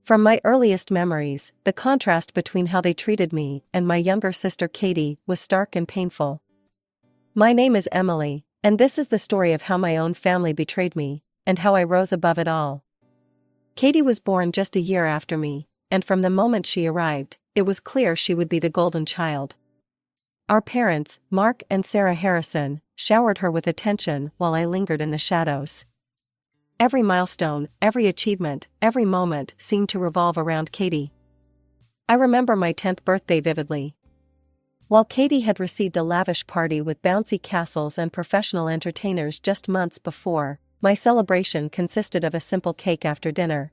From my earliest memories, the contrast between how they treated me and my younger sister Katie was stark and painful. My name is Emily, and this is the story of how my own family betrayed me, and how I rose above it all. Katie was born just a year after me, and from the moment she arrived, it was clear she would be the golden child. Our parents, Mark and Sarah Harrison, showered her with attention while I lingered in the shadows. Every milestone, every achievement, every moment seemed to revolve around Katie. I remember my 10th birthday vividly. While Katie had received a lavish party with bouncy castles and professional entertainers just months before, my celebration consisted of a simple cake after dinner.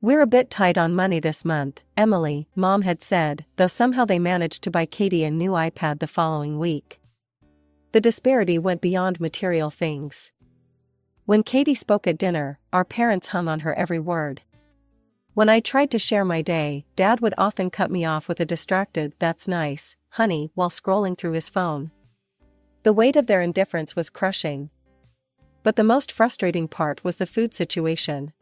"We're a bit tight on money this month," Emily, Mom had said, though somehow they managed to buy Katie a new iPad the following week. The disparity went beyond material things. When Katie spoke at dinner, our parents hung on her every word. When I tried to share my day, Dad would often cut me off with a distracted "that's nice, honey," while scrolling through his phone. The weight of their indifference was crushing. But the most frustrating part was the food situation.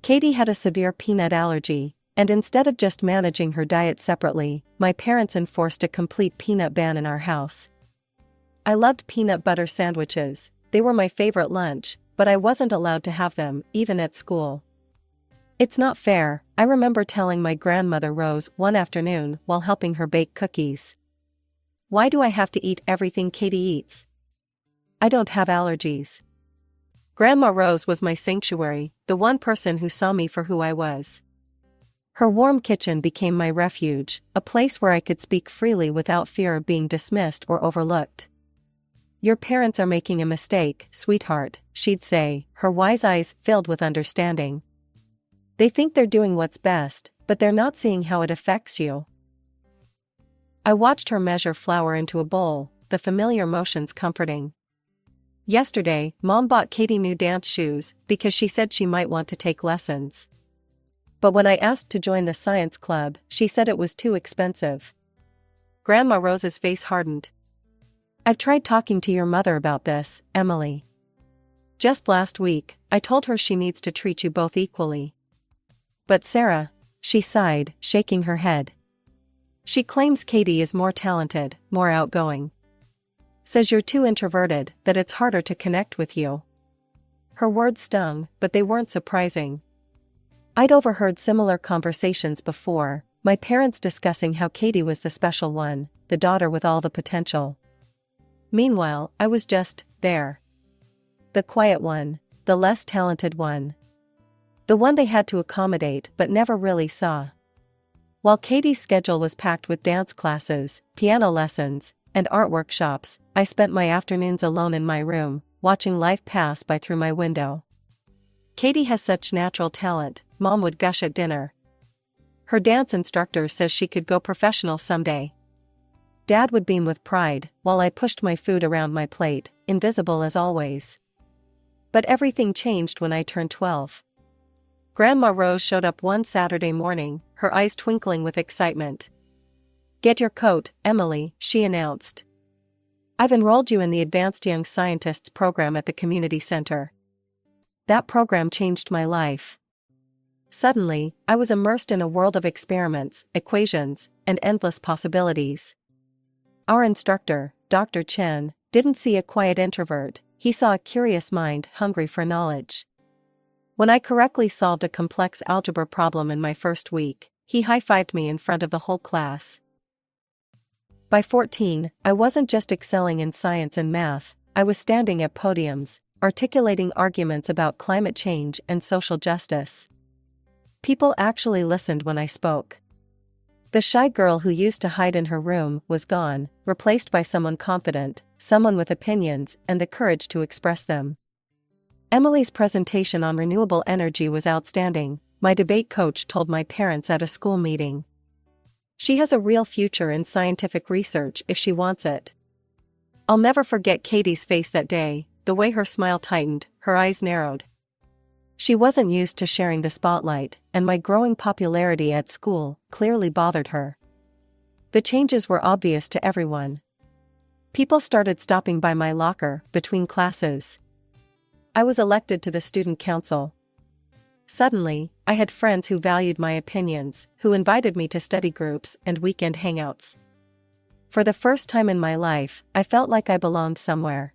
Katie had a severe peanut allergy, and instead of just managing her diet separately, my parents enforced a complete peanut ban in our house. I loved peanut butter sandwiches. They were my favorite lunch, but I wasn't allowed to have them, even at school. "It's not fair," I remember telling my grandmother Rose one afternoon while helping her bake cookies. "Why do I have to eat everything Katie eats? I don't have allergies." Grandma Rose was my sanctuary, the one person who saw me for who I was. Her warm kitchen became my refuge, a place where I could speak freely without fear of being dismissed or overlooked. "Your parents are making a mistake, sweetheart," she'd say, her wise eyes filled with understanding. "They think they're doing what's best, but they're not seeing how it affects you." I watched her measure flour into a bowl, the familiar motions comforting. Yesterday, Mom bought Katie new dance shoes because she said she might want to take lessons. But when I asked to join the science club, she said it was too expensive. Grandma Rose's face hardened. "I've tried talking to your mother about this, Emily. Just last week, I told her she needs to treat you both equally." "But Sarah," she sighed, shaking her head. "She claims Katie is more talented, more outgoing. Says you're too introverted, that it's harder to connect with you." Her words stung, but they weren't surprising. I'd overheard similar conversations before, my parents discussing how Katie was the special one, the daughter with all the potential. Meanwhile, I was just there. The quiet one, the less talented one. The one they had to accommodate but never really saw. While Katie's schedule was packed with dance classes, piano lessons, and art workshops, I spent my afternoons alone in my room, watching life pass by through my window. "Katie has such natural talent," Mom would gush at dinner. "Her dance instructor says she could go professional someday." Dad would beam with pride, while I pushed my food around my plate, invisible as always. But everything changed when I turned 12. Grandma Rose showed up one Saturday morning, her eyes twinkling with excitement. "Get your coat, Emily," she announced. "I've enrolled you in the Advanced Young Scientists program at the community center." That program changed my life. Suddenly, I was immersed in a world of experiments, equations, and endless possibilities. Our instructor, Dr. Chen, didn't see a quiet introvert, he saw a curious mind hungry for knowledge. When I correctly solved a complex algebra problem in my first week, he high-fived me in front of the whole class. By 14, I wasn't just excelling in science and math, I was standing at podiums, articulating arguments about climate change and social justice. People actually listened when I spoke. The shy girl who used to hide in her room was gone, replaced by someone confident, someone with opinions and the courage to express them. Emily's presentation on renewable energy was outstanding, my debate coach told my parents at a school meeting. "She has a real future in scientific research if she wants it." I'll never forget Katie's face that day, the way her smile tightened, her eyes narrowed. She wasn't used to sharing the spotlight, and my growing popularity at school clearly bothered her. The changes were obvious to everyone. People started stopping by my locker between classes. I was elected to the student council. Suddenly, I had friends who valued my opinions, who invited me to study groups and weekend hangouts. For the first time in my life, I felt like I belonged somewhere.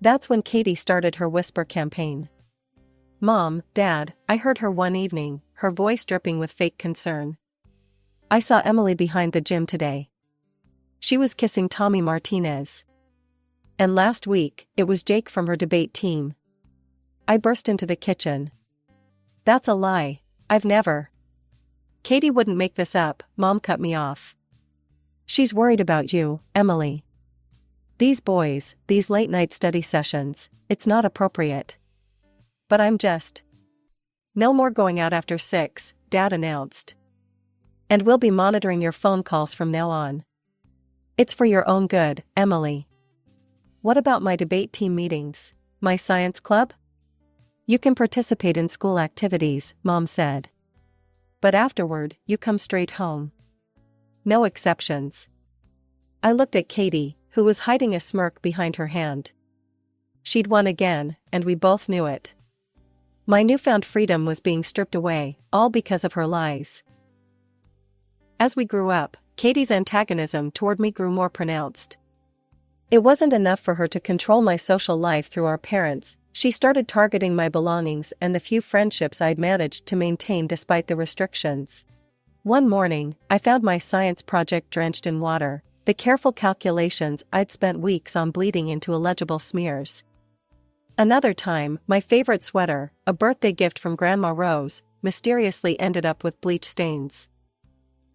That's when Katie started her whisper campaign. "Mom, Dad," I heard her one evening, her voice dripping with fake concern. "I saw Emily behind the gym today. She was kissing Tommy Martinez. And last week, it was Jake from her debate team." I burst into the kitchen. "That's a lie. I've never." "Katie wouldn't make this up," Mom cut me off. "She's worried about you, Emily. These boys, these late-night study sessions, it's not appropriate." "But I'm just..." "No more going out after 6, Dad announced. And we'll be monitoring your phone calls from now on. It's for your own good, Emily." "What about my debate team meetings? My science club?" "You can participate in school activities," Mom said. "But afterward, you come straight home. No exceptions." I looked at Katie, who was hiding a smirk behind her hand. She'd won again, and we both knew it. My newfound freedom was being stripped away, all because of her lies. As we grew up, Katie's antagonism toward me grew more pronounced. It wasn't enough for her to control my social life through our parents. She started targeting my belongings and the few friendships I'd managed to maintain despite the restrictions. One morning, I found my science project drenched in water, the careful calculations I'd spent weeks on bleeding into illegible smears. Another time, my favorite sweater, a birthday gift from Grandma Rose, mysteriously ended up with bleach stains.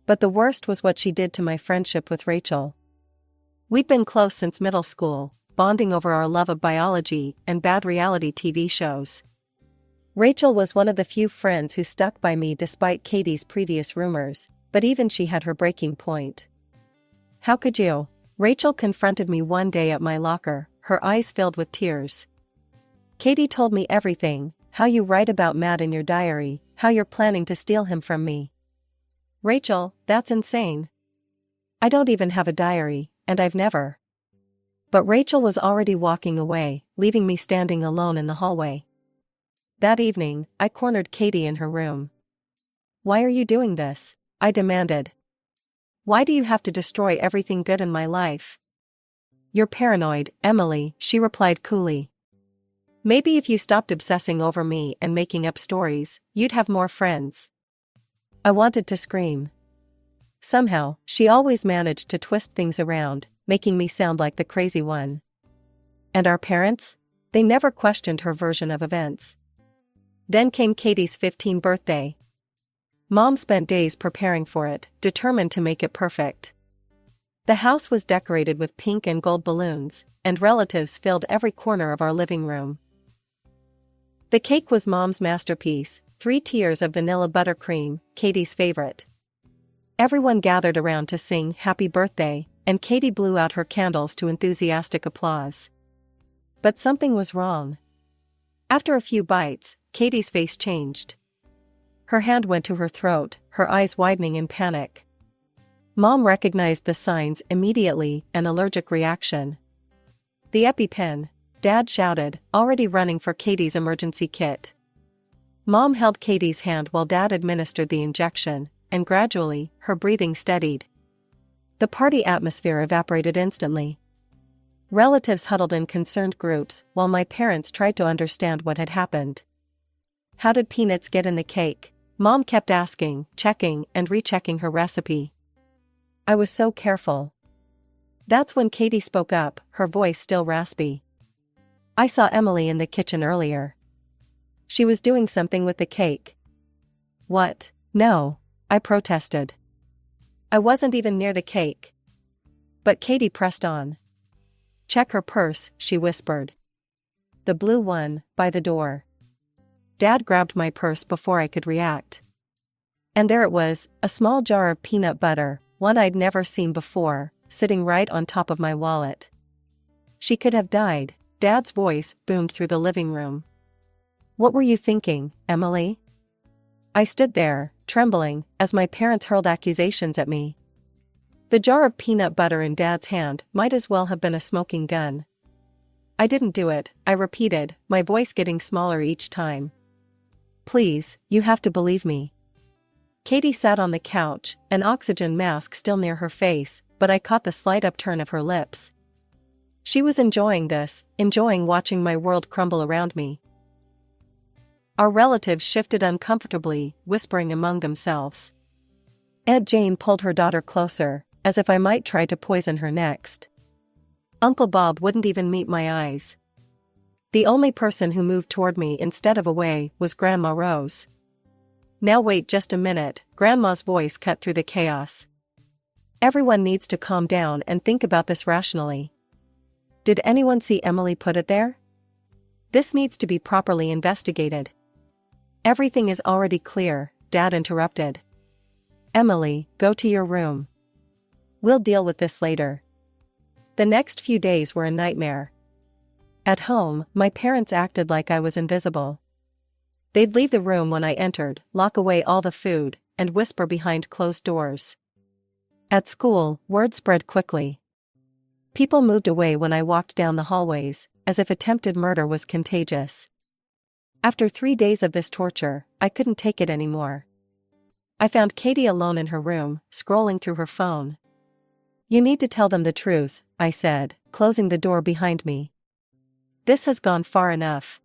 But the worst was what she did to my friendship with Rachel. We'd been close since middle school, bonding over our love of biology and bad reality TV shows. Rachel was one of the few friends who stuck by me despite Katie's previous rumors, but even she had her breaking point. "How could you?" Rachel confronted me one day at my locker, her eyes filled with tears. "Katie told me everything, how you write about Matt in your diary, how you're planning to steal him from me." "Rachel, that's insane. I don't even have a diary, and I've never..." But Rachel was already walking away, leaving me standing alone in the hallway. That evening, I cornered Katie in her room. "Why are you doing this?" I demanded. "Why do you have to destroy everything good in my life?" "You're paranoid, Emily," she replied coolly. "Maybe if you stopped obsessing over me and making up stories, you'd have more friends." I wanted to scream. Somehow, she always managed to twist things around, making me sound like the crazy one. And our parents? They never questioned her version of events. Then came Katie's 15th birthday. Mom spent days preparing for it, determined to make it perfect. The house was decorated with pink and gold balloons, and relatives filled every corner of our living room. The cake was Mom's masterpiece, 3 tiers of vanilla buttercream, Katie's favorite. Everyone gathered around to sing "Happy Birthday," and Katie blew out her candles to enthusiastic applause. But something was wrong. After a few bites, Katie's face changed. Her hand went to her throat, her eyes widening in panic. Mom recognized the signs immediately, an allergic reaction. "The EpiPen," Dad shouted, already running for Katie's emergency kit. Mom held Katie's hand while Dad administered the injection, and gradually, her breathing steadied. The party atmosphere evaporated instantly. Relatives huddled in concerned groups while my parents tried to understand what had happened. "How did peanuts get in the cake?" Mom kept asking, checking and rechecking her recipe. I was so careful. That's when Katie spoke up, her voice still raspy. "I saw Emily in the kitchen earlier. She was doing something with the cake." "What? No," I protested. "I wasn't even near the cake." But Katie pressed on. "Check her purse," she whispered. "The blue one, by the door." Dad grabbed my purse before I could react. And there it was, a small jar of peanut butter, one I'd never seen before, sitting right on top of my wallet. "She could have died," Dad's voice boomed through the living room. "What were you thinking, Emily?" I stood there, trembling, as my parents hurled accusations at me. The jar of peanut butter in Dad's hand might as well have been a smoking gun. "I didn't do it," I repeated, my voice getting smaller each time. Please, you have to believe me. Katie sat on the couch, an oxygen mask still near her face, but I caught the slight upturn of her lips. She was enjoying this, enjoying watching my world crumble around me. Our relatives shifted uncomfortably, whispering among themselves. Aunt Jane pulled her daughter closer, as if I might try to poison her next. Uncle Bob wouldn't even meet my eyes. The only person who moved toward me instead of away was Grandma Rose. Now wait just a minute, Grandma's voice cut through the chaos. Everyone needs to calm down and think about this rationally. Did anyone see Emily put it there? This needs to be properly investigated. Everything is already clear, Dad interrupted. Emily, go to your room. We'll deal with this later. The next few days were a nightmare. At home, my parents acted like I was invisible. They'd leave the room when I entered, lock away all the food, and whisper behind closed doors. At school, word spread quickly. People moved away when I walked down the hallways, as if attempted murder was contagious. After 3 days of this torture, I couldn't take it anymore. I found Katie alone in her room, scrolling through her phone. You need to tell them the truth, I said, closing the door behind me. This has gone far enough.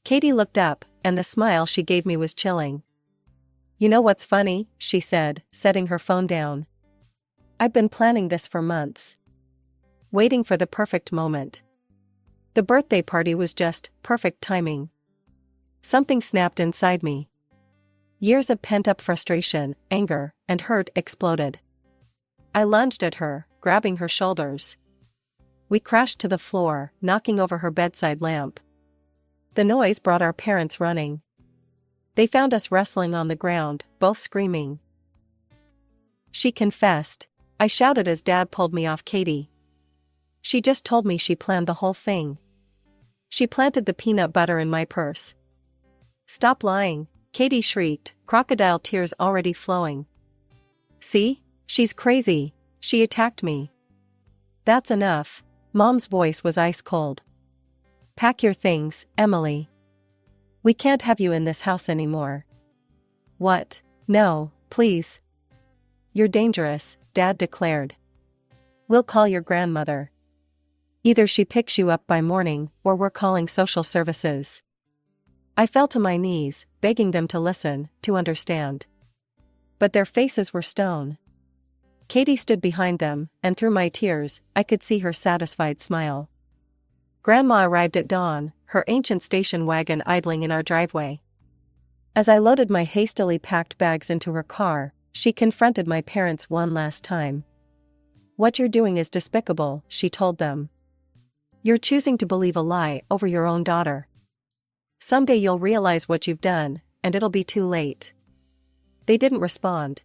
Katie looked up, and the smile she gave me was chilling. You know what's funny, she said, setting her phone down. I've been planning this for months. Waiting for the perfect moment. The birthday party was just perfect timing. Something snapped inside me. Years of pent-up frustration, anger, and hurt exploded. I lunged at her, grabbing her shoulders. We crashed to the floor, knocking over her bedside lamp. The noise brought our parents running. They found us wrestling on the ground, both screaming. She confessed, I shouted as Dad pulled me off Katie. She just told me she planned the whole thing. She planted the peanut butter in my purse. Stop lying, Katie shrieked, crocodile tears already flowing. See? She's crazy. She attacked me. That's enough. Mom's voice was ice cold. Pack your things, Emily. We can't have you in this house anymore. What? No, please. You're dangerous, Dad declared. We'll call your grandmother. Either she picks you up by morning, or we're calling social services. I fell to my knees, begging them to listen, to understand. But their faces were stone. Katie stood behind them, and through my tears, I could see her satisfied smile. Grandma arrived at dawn, her ancient station wagon idling in our driveway. As I loaded my hastily packed bags into her car, she confronted my parents one last time. What you're doing is despicable, she told them. You're choosing to believe a lie over your own daughter. Someday you'll realize what you've done, and it'll be too late. They didn't respond.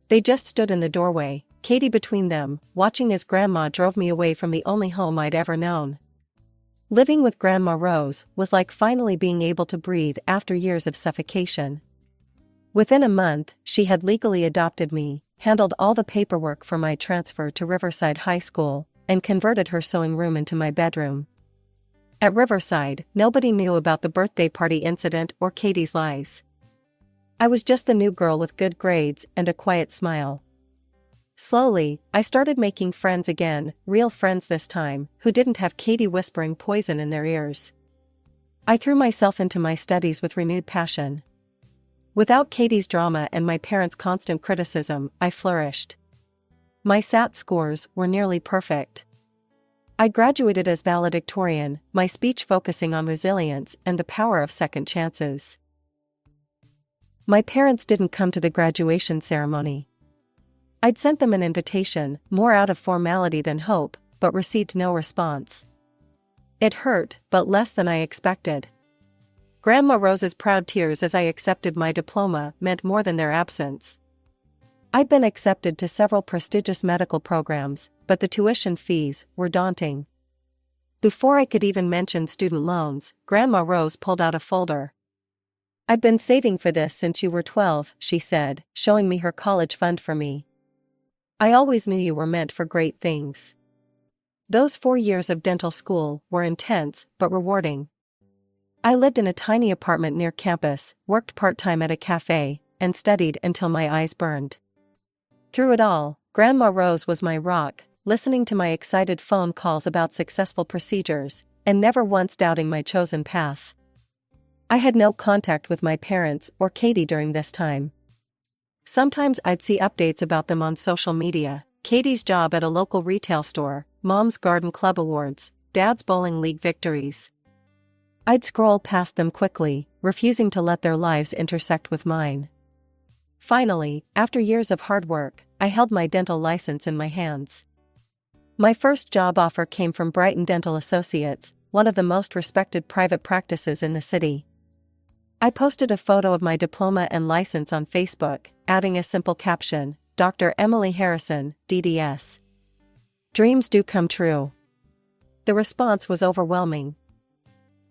They just stood in the doorway, Katie between them, watching as Grandma drove me away from the only home I'd ever known. Living with Grandma Rose was like finally being able to breathe after years of suffocation. Within a month, she had legally adopted me, handled all the paperwork for my transfer to Riverside High School, and converted her sewing room into my bedroom. At Riverside, nobody knew about the birthday party incident or Katie's lies. I was just the new girl with good grades and a quiet smile. Slowly, I started making friends again, real friends this time, who didn't have Katie whispering poison in their ears. I threw myself into my studies with renewed passion. Without Katie's drama and my parents' constant criticism, I flourished. My SAT scores were nearly perfect. I graduated as valedictorian, my speech focusing on resilience and the power of second chances. My parents didn't come to the graduation ceremony. I'd sent them an invitation, more out of formality than hope, but received no response. It hurt, but less than I expected. Grandma Rose's proud tears as I accepted my diploma meant more than their absence. I'd been accepted to several prestigious medical programs, but the tuition fees were daunting. Before I could even mention student loans, Grandma Rose pulled out a folder. I've been saving for this since you were 12, she said, showing me her college fund for me. I always knew you were meant for great things. Those 4 years of dental school were intense but rewarding. I lived in a tiny apartment near campus, worked part-time at a cafe, and studied until my eyes burned. Through it all, Grandma Rose was my rock, listening to my excited phone calls about successful procedures, and never once doubting my chosen path. I had no contact with my parents or Katie during this time. Sometimes I'd see updates about them on social media: Katie's job at a local retail store, Mom's garden club awards, Dad's bowling league victories. I'd scroll past them quickly, refusing to let their lives intersect with mine. Finally, after years of hard work, I held my dental license in my hands. My first job offer came from Brighton Dental Associates, one of the most respected private practices in the city. I posted a photo of my diploma and license on Facebook, adding a simple caption: Dr. Emily Harrison, DDS. Dreams do come true. The response was overwhelming.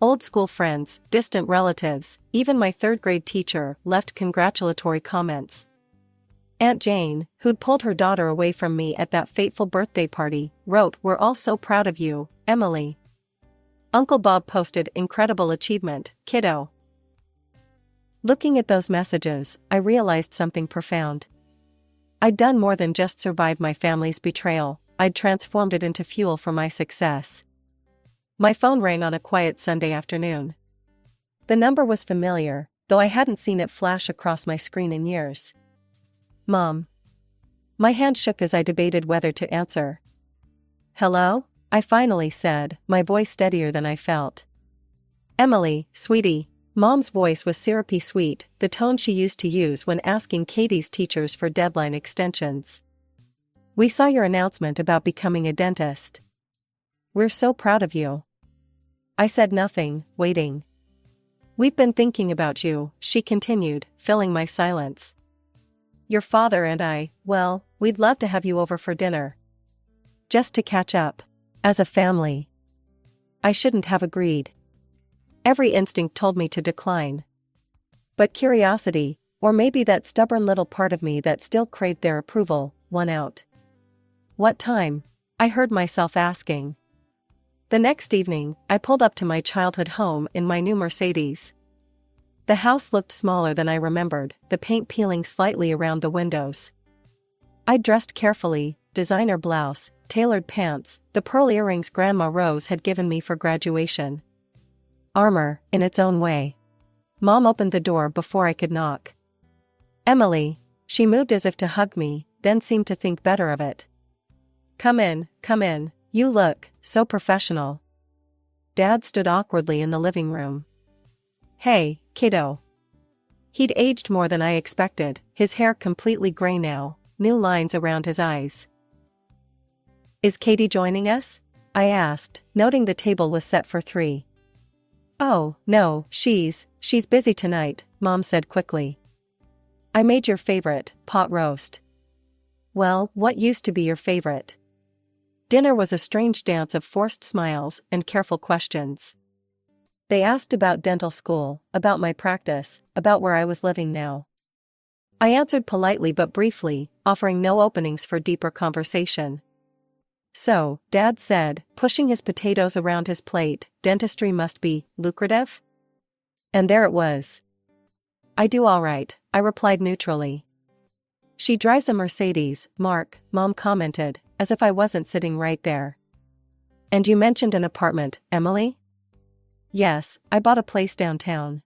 Old school friends, distant relatives, even my third-grade teacher left congratulatory comments. Aunt Jane, who'd pulled her daughter away from me at that fateful birthday party, wrote, "We're all so proud of you, Emily." Uncle Bob posted, "Incredible achievement, kiddo." Looking at those messages, I realized something profound. I'd done more than just survive my family's betrayal, I'd transformed it into fuel for my success. My phone rang on a quiet Sunday afternoon. The number was familiar, though I hadn't seen it flash across my screen in years. Mom. My hand shook as I debated whether to answer. "Hello?" I finally said, my voice steadier than I felt. "Emily, sweetie." Mom's voice was syrupy sweet, the tone she used to use when asking Katie's teachers for deadline extensions. "We saw your announcement about becoming a dentist. We're so proud of you." I said nothing, waiting. "We've been thinking about you," she continued, filling my silence. "Your father and I, well, we'd love to have you over for dinner. Just to catch up. As a family." I shouldn't have agreed. Every instinct told me to decline. But curiosity, or maybe that stubborn little part of me that still craved their approval, won out. "What time?" I heard myself asking. The next evening, I pulled up to my childhood home in my new Mercedes. The house looked smaller than I remembered, the paint peeling slightly around the windows. I dressed carefully: designer blouse, tailored pants, the pearl earrings Grandma Rose had given me for graduation. Armor, in its own way. Mom opened the door before I could knock. "Emily." She moved as if to hug me, then seemed to think better of it. Come in, you look so professional." Dad stood awkwardly in the living room. "Hey, kiddo." He'd aged more than I expected, his hair completely gray now, new lines around his eyes. "Is Katie joining us?" I asked, noting the table was set for 3. "Oh, no, she's busy tonight," Mom said quickly. "I made your favorite, pot roast." "Well, what used to be your favorite?" Dinner was a strange dance of forced smiles and careful questions. They asked about dental school, about my practice, about where I was living now. I answered politely but briefly, offering no openings for deeper conversation. "So," Dad said, pushing his potatoes around his plate, "dentistry must be lucrative?" And there it was. "I do all right," I replied neutrally. "She drives a Mercedes, Mark," Mom commented, as if I wasn't sitting right there. "And you mentioned an apartment, Emily?" "Yes, I bought a place downtown."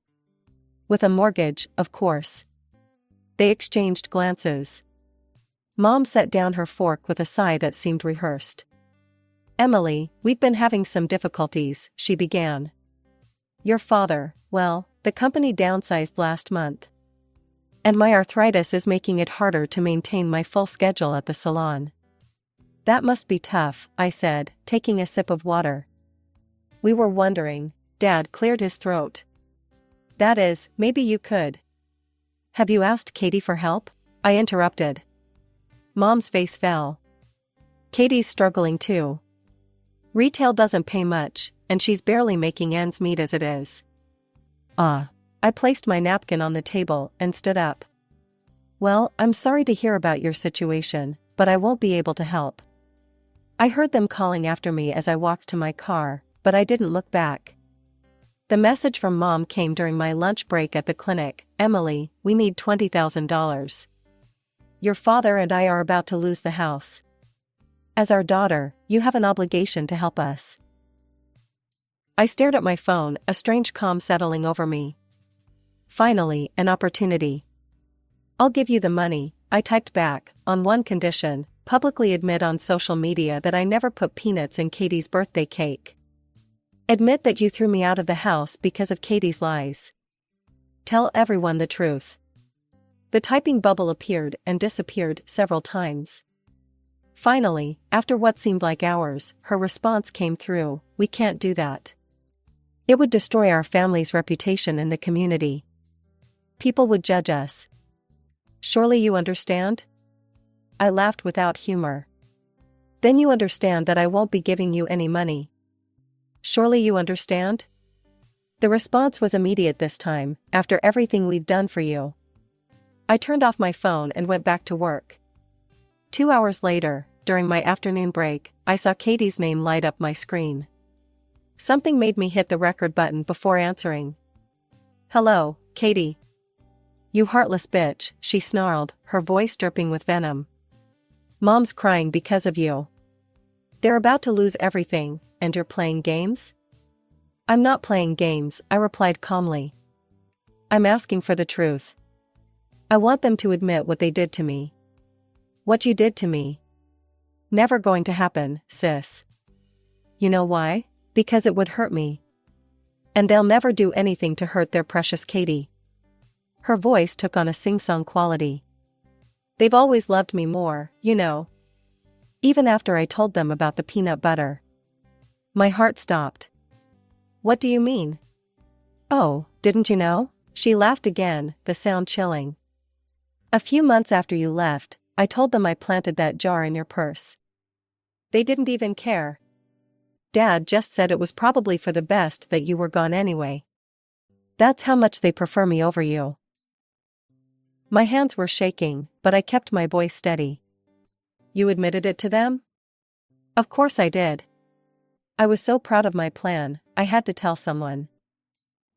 "With a mortgage, of course." They exchanged glances. Mom set down her fork with a sigh that seemed rehearsed. "Emily, we've been having some difficulties," she began. "Your father, well, the company downsized last month. And my arthritis is making it harder to maintain my full schedule at the salon." "That must be tough," I said, taking a sip of water. "We were wondering." Dad cleared his throat. "That is, maybe you could." "Have you asked Katie for help?" I interrupted. Mom's face fell. "Katie's struggling too. Retail doesn't pay much, and she's barely making ends meet as it is." I placed my napkin on the table and stood up. "Well, I'm sorry to hear about your situation, but I won't be able to help." I heard them calling after me as I walked to my car, but I didn't look back. The message from Mom came during my lunch break at the clinic. Emily, we need $20,000. Your father and I are about to lose the house. As our daughter, you have an obligation to help us. I stared at my phone, a strange calm settling over me. Finally, an opportunity. I'll give you the money, I typed back, on one condition: publicly admit on social media that I never put peanuts in Katie's birthday cake. Admit that you threw me out of the house because of Katie's lies. Tell everyone the truth. The typing bubble appeared and disappeared several times. Finally, after what seemed like hours, her response came through: we can't do that. It would destroy our family's reputation in the community. People would judge us. Surely you understand? I laughed without humor. Then you understand that I won't be giving you any money. Surely you understand? The response was immediate this time: after everything we've done for you. I turned off my phone and went back to work. 2 hours later, during my afternoon break, I saw Katie's name light up my screen. Something made me hit the record button before answering. Hello, Katie. You heartless bitch, she snarled, her voice dripping with venom. Mom's crying because of you. They're about to lose everything, and you're playing games? I'm not playing games, I replied calmly. I'm asking for the truth. I want them to admit what they did to me. What you did to me. Never going to happen, sis. You know why? Because it would hurt me. And they'll never do anything to hurt their precious Katie. Her voice took on a sing-song quality. They've always loved me more, you know. Even after I told them about the peanut butter. My heart stopped. What do you mean? Oh, didn't you know? She laughed again, the sound chilling. A few months after you left, I told them I planted that jar in your purse. They didn't even care. Dad just said it was probably for the best that you were gone anyway. That's how much they prefer me over you. My hands were shaking, but I kept my voice steady. You admitted it to them? Of course I did. I was so proud of my plan, I had to tell someone.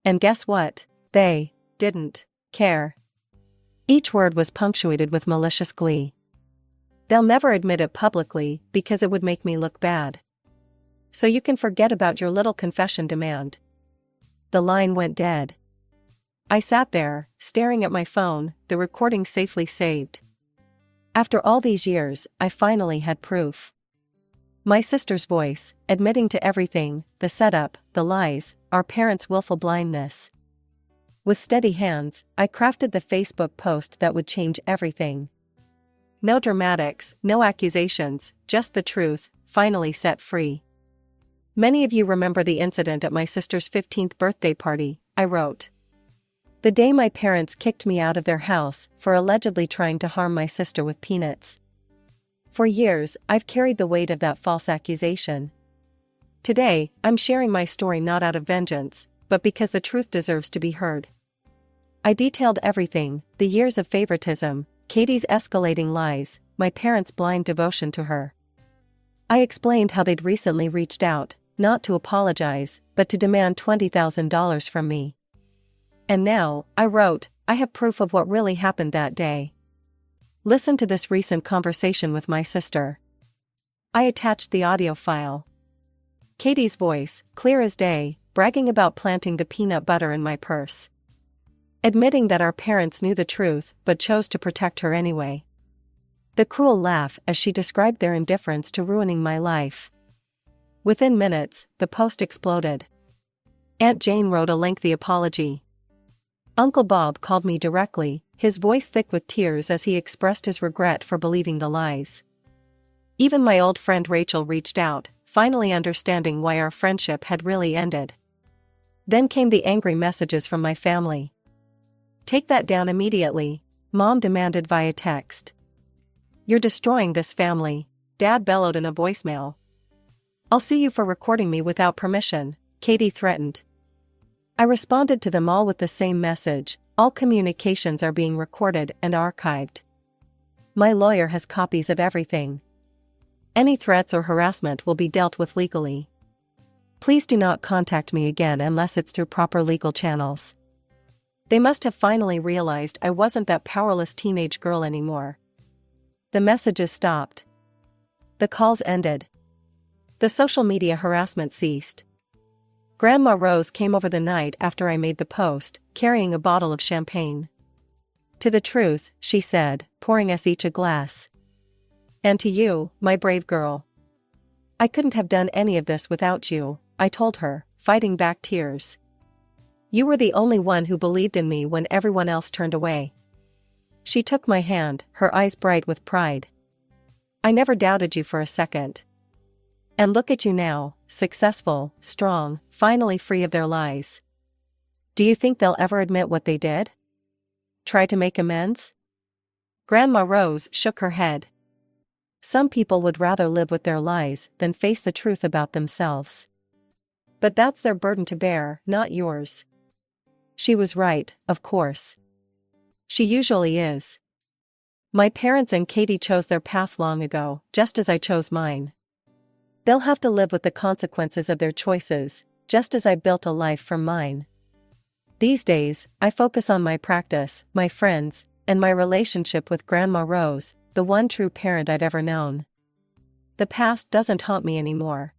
And guess what? They didn't care. Each word was punctuated with malicious glee. They'll never admit it publicly because it would make me look bad. So you can forget about your little confession demand. The line went dead. I sat there, staring at my phone, the recording safely saved. After all these years, I finally had proof. My sister's voice, admitting to everything: the setup, the lies, our parents' willful blindness. With steady hands, I crafted the Facebook post that would change everything. No dramatics, no accusations, just the truth, finally set free. Many of you remember the incident at my sister's 15th birthday party, I wrote. The day my parents kicked me out of their house for allegedly trying to harm my sister with peanuts. For years, I've carried the weight of that false accusation. Today, I'm sharing my story not out of vengeance, but because the truth deserves to be heard. I detailed everything: the years of favoritism, Katie's escalating lies, my parents' blind devotion to her. I explained how they'd recently reached out, not to apologize, but to demand $20,000 from me. And now, I wrote, I have proof of what really happened that day. Listen to this recent conversation with my sister. I attached the audio file. Katie's voice, clear as day, bragging about planting the peanut butter in my purse. Admitting that our parents knew the truth but chose to protect her anyway. The cruel laugh as she described their indifference to ruining my life. Within minutes, the post exploded. Aunt Jane wrote a lengthy apology. Uncle Bob called me directly, his voice thick with tears as he expressed his regret for believing the lies. Even my old friend Rachel reached out, finally understanding why our friendship had really ended. Then came the angry messages from my family. Take that down immediately, Mom demanded via text. You're destroying this family, Dad bellowed in a voicemail. I'll sue you for recording me without permission, Katie threatened. I responded to them all with the same message: all communications are being recorded and archived. My lawyer has copies of everything. Any threats or harassment will be dealt with legally. Please do not contact me again unless it's through proper legal channels. They must have finally realized I wasn't that powerless teenage girl anymore. The messages stopped. The calls ended. The social media harassment ceased. Grandma Rose came over the night after I made the post, carrying a bottle of champagne. "To the truth," she said, pouring us each a glass. "And to you, my brave girl. I couldn't have done any of this without you," I told her, fighting back tears. "You were the only one who believed in me when everyone else turned away." She took my hand, her eyes bright with pride. "I never doubted you for a second. And look at you now, successful, strong, finally free of their lies. Do you think they'll ever admit what they did? Try to make amends?" Grandma Rose shook her head. "Some people would rather live with their lies than face the truth about themselves. But that's their burden to bear, not yours." She was right, of course. She usually is. My parents and Katie chose their path long ago, just as I chose mine. They'll have to live with the consequences of their choices, just as I built a life from mine. These days, I focus on my practice, my friends, and my relationship with Grandma Rose, the one true parent I've ever known. The past doesn't haunt me anymore.